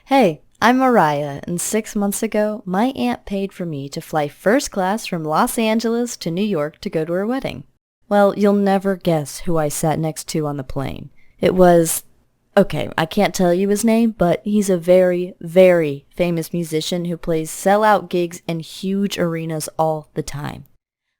Hey, I'm Mariah, and 6 months ago, my aunt paid for me to fly first class from Los Angeles to New York to go to her wedding. Well, you'll never guess who I sat next to on the plane. It was... Okay, I can't tell you his name, but he's a very, very famous musician who plays sellout gigs in huge arenas all the time.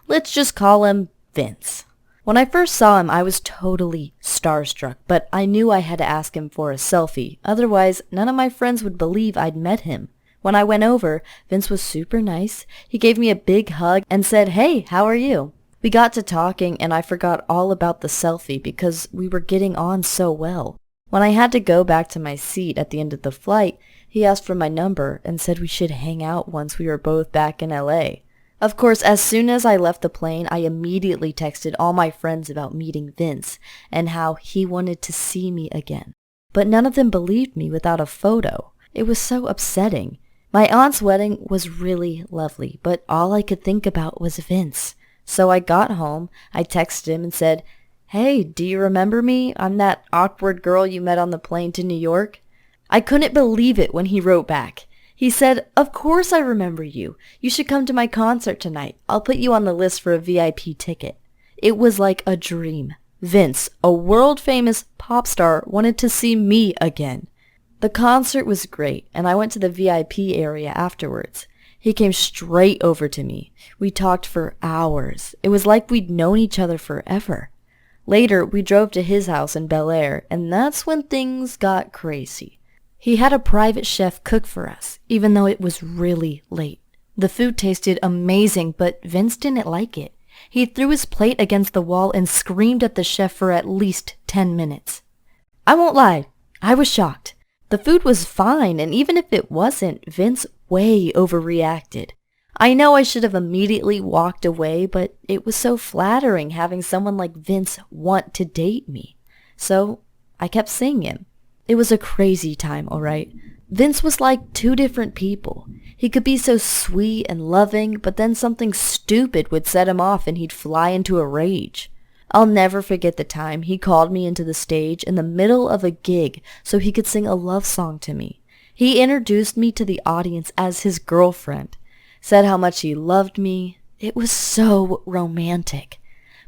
Let's just call him Vince. When I first saw him, I was totally starstruck, but I knew I had to ask him for a selfie. Otherwise, none of my friends would believe I'd met him. When I went over, Vince was super nice. He gave me a big hug and said, "Hey, how are you?" We got to talking and I forgot all about the selfie because we were getting on so well. When I had to go back to my seat at the end of the flight, he asked for my number and said we should hang out once we were both back in LA. Of course, as soon as I left the plane, I immediately texted all my friends about meeting Vince and how he wanted to see me again. But none of them believed me without a photo. It was so upsetting. My aunt's wedding was really lovely, but all I could think about was Vince. So I got home, I texted him and said, "Hey, do you remember me? I'm that awkward girl you met on the plane to New York." I couldn't believe it when he wrote back. He said, "Of course I remember you. You should come to my concert tonight. I'll put you on the list for a VIP ticket." It was like a dream. Vince, a world-famous pop star, wanted to see me again. The concert was great, and I went to the VIP area afterwards. He came straight over to me. We talked for hours. It was like we'd known each other forever. Later, we drove to his house in Bel Air, and that's when things got crazy. He had a private chef cook for us, even though it was really late. The food tasted amazing, but Vince didn't like it. He threw his plate against the wall and screamed at the chef for at least 10 minutes. I won't lie, I was shocked. The food was fine, and even if it wasn't, Vince way overreacted. I know I should have immediately walked away, but it was so flattering having someone like Vince want to date me. So I kept seeing him. It was a crazy time, alright? Vince was like two different people. He could be so sweet and loving, but then something stupid would set him off and he'd fly into a rage. I'll never forget the time he called me into the stage in the middle of a gig so he could sing a love song to me. He introduced me to the audience as his girlfriend, said how much he loved me. It was so romantic.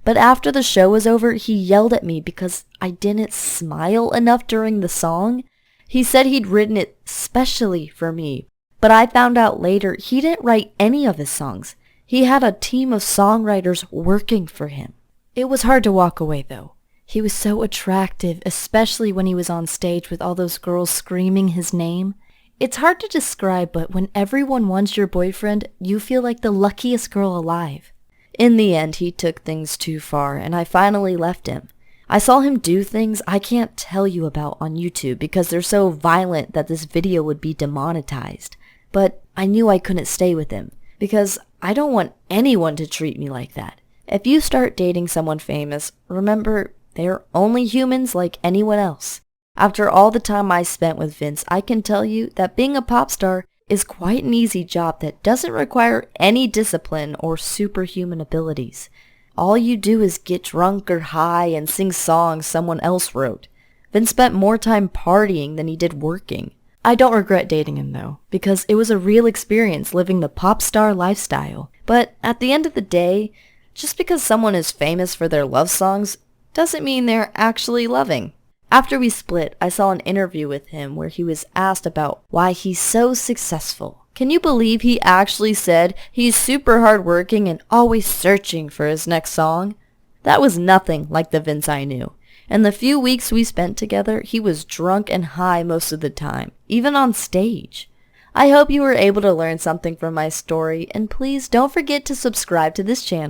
But after the show was over, he yelled at me because I didn't smile enough during the song. He said he'd written it specially for me, but I found out later he didn't write any of his songs. He had a team of songwriters working for him. It was hard to walk away though. He was so attractive, especially when he was on stage with all those girls screaming his name. It's hard to describe, but when everyone wants your boyfriend, you feel like the luckiest girl alive. In the end, he took things too far, and I finally left him. I saw him do things I can't tell you about on YouTube because they're so violent that this video would be demonetized. But I knew I couldn't stay with him because I don't want anyone to treat me like that. If you start dating someone famous, remember, they're only humans like anyone else. After all the time I spent with Vince, I can tell you that being a pop star is quite an easy job that doesn't require any discipline or superhuman abilities. All you do is get drunk or high and sing songs someone else wrote. Vince spent more time partying than he did working. I don't regret dating him though, because it was a real experience living the pop star lifestyle. But at the end of the day, just because someone is famous for their love songs doesn't mean they're actually loving. After we split, I saw an interview with him where he was asked about why he's so successful. Can you believe he actually said he's super hardworking and always searching for his next song? That was nothing like the Vince I knew. In the few weeks we spent together, he was drunk and high most of the time, even on stage. I hope you were able to learn something from my story, and please don't forget to subscribe to this channel.